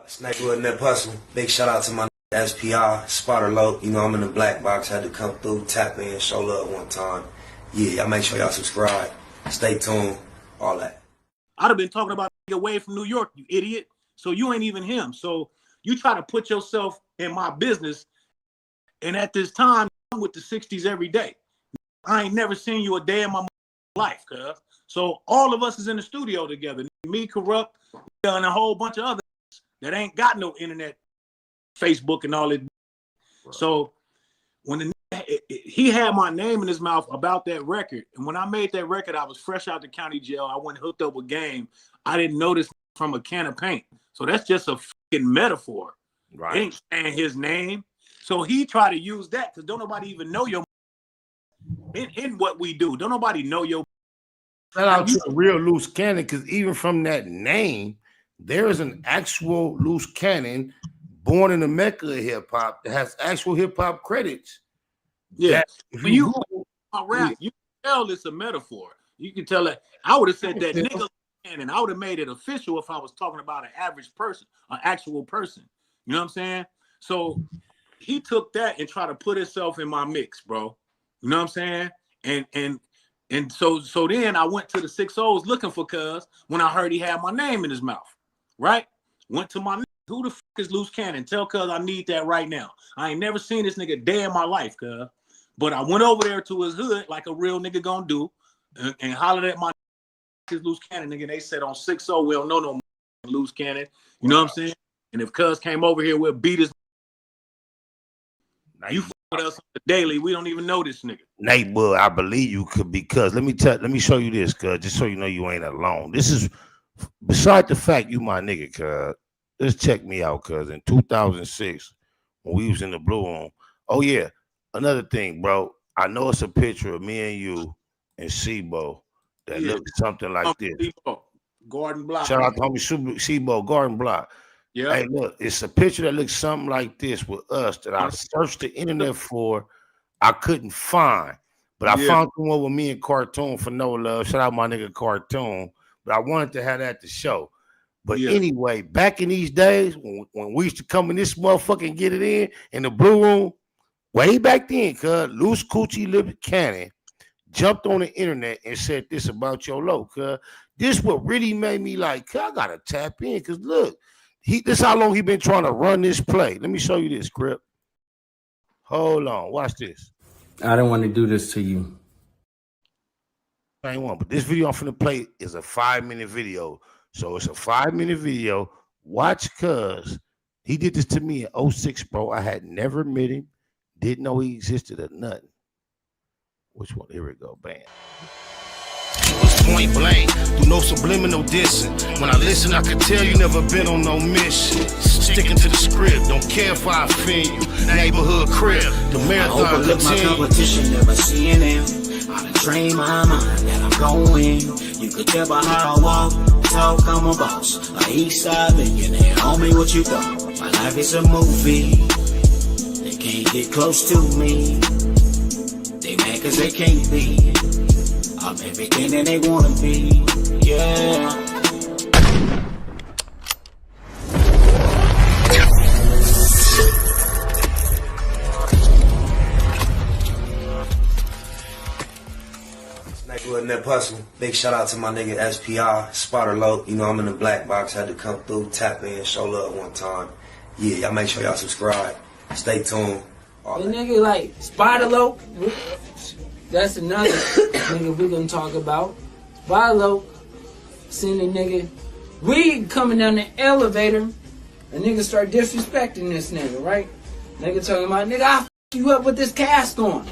Snake with that hustle. Big shout out to my SPI, Spotter Low. You know I'm in the black box. Had to come through, tap in, show love one time. Yeah, y'all make sure y'all subscribe. Stay tuned. All that. I'd have been talking about away from New York, you idiot. So you ain't even him. So you try to put yourself in my business. And at this time, I'm with the 60s every day. I ain't never seen you a day in my life, cuz. So all of us is in the studio together. Me, Corrupt, and a whole bunch of others that ain't got no internet, Facebook and all that. Right. So when he had my name in his mouth about that record, and when I made that record, I was fresh out the county jail. I went hooked up with game. I didn't notice from a can of paint. So that's just a fucking metaphor. Right. It ain't saying his name. So he tried to use that because don't nobody even know your in what we do. Don't nobody know your. Shout out to a real Loose Cannon, because even from that name, there is an actual Loose Cannon born in the Mecca of hip hop that has actual hip hop credits. Yeah, when you rap, you can tell it's a metaphor. You can tell that. I would have said that nigga Cannon. I would have made it official if I was talking about an average person, an actual person. You know what I'm saying? So he took that and tried to put himself in my mix, bro. You know what I'm saying? And so then I went to the 6-0s looking for Cuz when I heard he had my name in his mouth, right? Went to my who the fuck is Loose Cannon? Tell Cuz I need that right now. I ain't never seen this nigga day in my life, Cuz. But I went over there to his hood like a real nigga gonna do and hollered at my Loose Cannon nigga. They said on 6-0 we don't know no Loose Cannon. You know what I'm saying? And if Cuz came over here, we'll beat his. You with us on the daily, we don't even know this nigga. Nate, Bull, I believe you could, because let me show you this, cuz, just so you know you ain't alone. This is beside the fact you my nigga, cuz. Just check me out, cuz. In 2006, when we was in the Blue Room. Oh yeah, another thing, bro. I know it's a picture of me and you and Sebo that looks something like this. Sebo, Garden Block. Shout out to homie Sebo, Garden Block. Yeah. Hey, look, it's a picture that looks something like this with us that I searched the internet for. I couldn't find, but I found the one with me and Cartoon for No Love. Shout out my nigga Cartoon. But I wanted to have that at the show. But anyway, back in these days when we used to come in this motherfucker and get it in the Blue Room, way back then, cuz LuceCoochieLips&Colon jumped on the internet and said this about your low, cuz. This what really made me like, cuz I gotta tap in, cuz look. This how long he been trying to run this play. Let me show you this, Crip. Hold on, watch this. I don't want to do this to you. I ain't one, but this video I'm finna play is a 5-minute video. So it's a 5-minute video. Watch, cuz he did this to me in 06, bro. I had never met him, didn't know he existed or nothing. Which one? Here we go, bam. It was point blank, through no subliminal dissing. When I listen, I could tell you never been on no mission. Sticking to the script, don't care if I offend you. Neighborhood crib, the marathon continue. My competition, never seeing them. I done trained my mind that I'm going. You could tell by how I walk, talk, I'm a boss. A east side millionaire, homie, what you thought? My life is a movie. They can't get close to me. They mad cause they can't be. I'm everything that they wanna be, yeah. Snake with that hustle. Big shout out to my nigga SPI, Spotter Low. You know I'm in the black box. Had to come through, tap in, show love one time. Yeah, y'all make sure y'all subscribe. Stay tuned. The nigga like Spotter Low. That's another nigga we gonna talk about. Vilo, seen the nigga. We coming down the elevator, a nigga start disrespecting this nigga, right? Nigga talking about, nigga, I f you up with this cast on.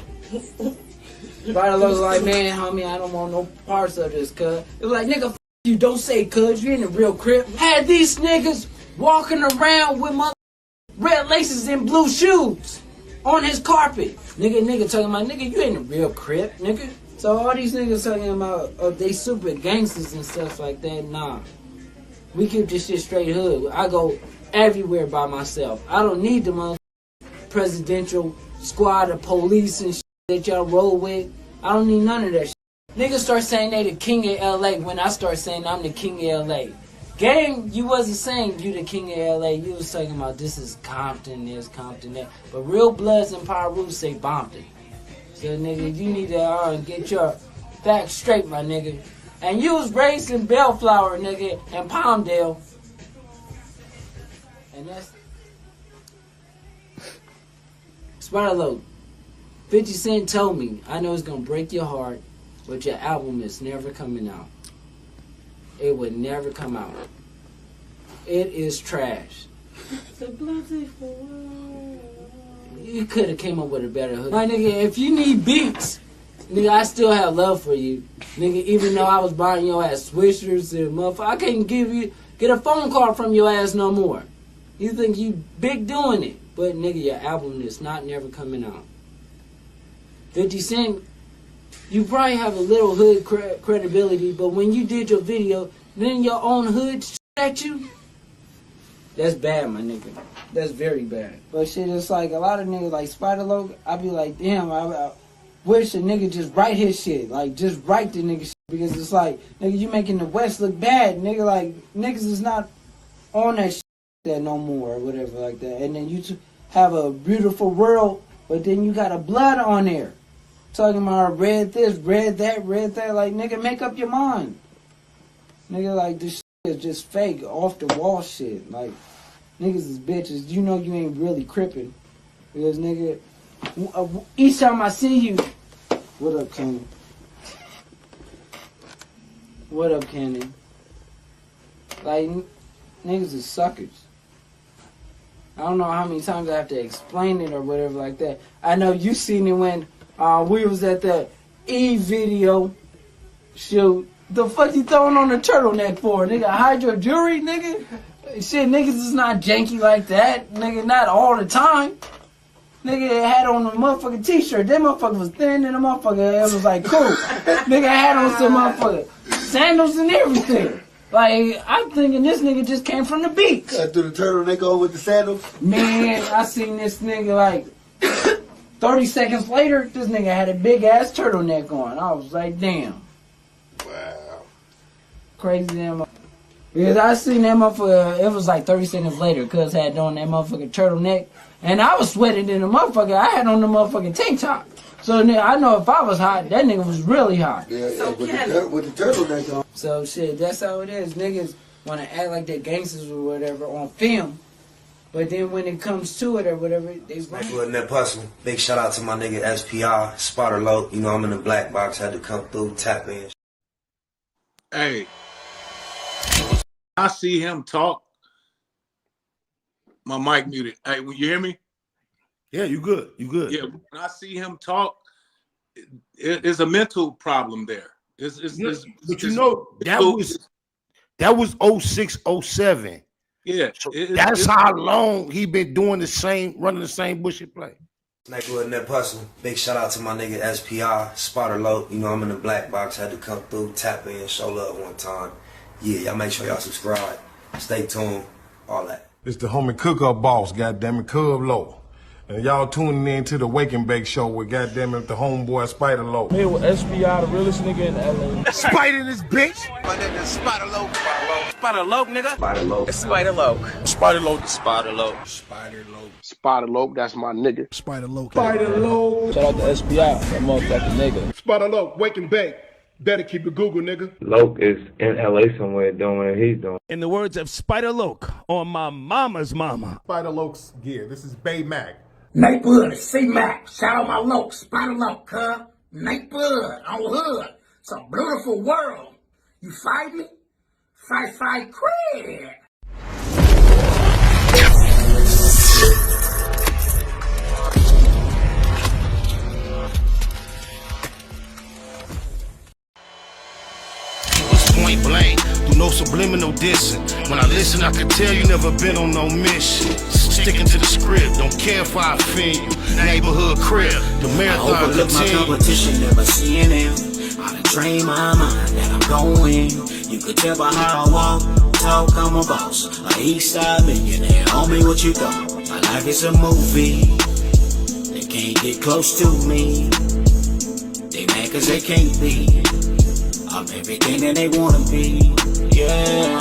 Vilo's like, man, homie, I don't want no parts of this, cuz. It was like, nigga, f you, don't say cuz, you ain't a real crip. Had these niggas walking around with my red laces and blue shoes on his carpet. Nigga talking about, nigga, you ain't a real crip, nigga. So all these niggas talking about, they super gangsters and stuff like that, nah. We keep this shit straight hood. I go everywhere by myself. I don't need the presidential squad of police and shit that y'all roll with. I don't need none of that shit. Niggas start saying they the king of LA when I start saying I'm the king of LA. Gang, you wasn't saying you the king of LA. You was talking about this is Compton, this, Compton, that. But real bloods and Pyru say Bompton. So, nigga, you need to get your facts straight, my nigga. And you was raised in Bellflower, nigga, and Palmdale. And that's... Spider-Loc, 50 Cent told me, I know it's gonna break your heart, but your album is never coming out. It would never come out. It is trash. You could have came up with a better hook. My nigga, if you need beats, nigga, I still have love for you. Nigga, even though I was buying your ass swishers and motherfucker, I can't get a phone call from your ass no more. You think you big doing it. But nigga, your album is not never coming out. 50 Cent, you probably have a little hood credibility, but when you did your video, then your own hood at you, that's bad, my nigga. That's very bad. But shit, it's like a lot of niggas like Spider-Loc, I be like, damn, I wish a nigga just write his shit. Like, just write the nigga shit. Because it's like, nigga, you making the West look bad. Nigga, like, niggas is not on that shit that no more or whatever like that. And then you have a beautiful world, but then you got a blood on there. Talking about red this, red that, red that. Like, nigga, make up your mind. Nigga, like, this shit is just fake, off the wall shit. Like, niggas is bitches. You know you ain't really crippin'. Because, nigga, each time I see you, what up, Kenny? What up, Kenny? Like, niggas is suckers. I don't know how many times I have to explain it or whatever like that. I know you seen it when we was at the E-video shoot. The fuck you throwing on the turtleneck for? Nigga, hide your jewelry, nigga? Shit, niggas is not janky like that. Nigga, not all the time. Nigga had on a motherfucking t-shirt. That motherfucker was thin and the motherfucker, it was like cool. Nigga had on some motherfucker sandals and everything. Like, I'm thinking this nigga just came from the beach. Threw the turtleneck on with the sandals? Man, I seen this nigga like 30 seconds later, this nigga had a big ass turtleneck on. I was like, damn. Wow. Crazy damn. Because I seen that motherfucker, it was like 30 seconds later, cuz had on that motherfucking turtleneck. And I was sweating in the motherfucker. I had on the motherfucking tank top. So nigga, I know if I was hot, that nigga was really hot. Yeah, so with the turtleneck on. So shit, that's how it is. Niggas want to act like they're gangsters or whatever on film. But then when it comes to it or whatever, they Wasn't that puzzle. Big shout out to my nigga SPI, Spider-Loc. You know, I'm in the black box, had to come through, tap in. Hey, I see him talk. My mic muted. Hey, will you hear me? Yeah, you good. You good. Yeah, when I see him talk, it's a mental problem there. But you know, that was 06, 07. Yeah. So that's how long he been doing running the same bullshit play. Nigga wasn't that puzzle. Big shout out to my nigga SPI, Spider-Loc. You know, I'm in the black box, had to come through, tap in, show love one time. Yeah, y'all make sure y'all subscribe. Stay tuned, all that. It's the homie cook-up boss, goddammit, Cub Low. And y'all tuning in to the Wake and Bake Show with goddammit the homeboy Spider-Loc. Here with SPI, the realest nigga in LA. Spider this bitch. My nigga Spider-Loc. Spider-Loc, nigga. Spider-Loc. Spider-Loc. Spider-Loc. Spider-Loc. Spider-Loc. Spider-Loc, that's my nigga. Spider-Loc. Shout out to SPI, that motherfucking nigga. Spider-Loc, Wake and Bake. Better keep it Google, nigga. Loc is in LA somewhere doing what he's doing. In the words of Spider-Loc, on my mama's mama. Spider-Loc's gear. This is Bay Mac. Nightblood, C-Mac, shout out my Loc, Spider-Loc, huh? Nightblood, on hood. It's a beautiful world. You fight me? Fight, cred. Point blank, through no subliminal dissing. When I listen, I can tell you never been on no mission. Sticking to the script, don't care if I offend you. Neighborhood crib, the marathon continue. My competition, never seeing him. I done trained my mind that I'm going. You could tell by how I walk, talk, I'm a boss. A east side millionaire, homie, what you thought? My life is a movie. They can't get close to me. They mad cause they can't be. I'm everything that they wanna be, yeah.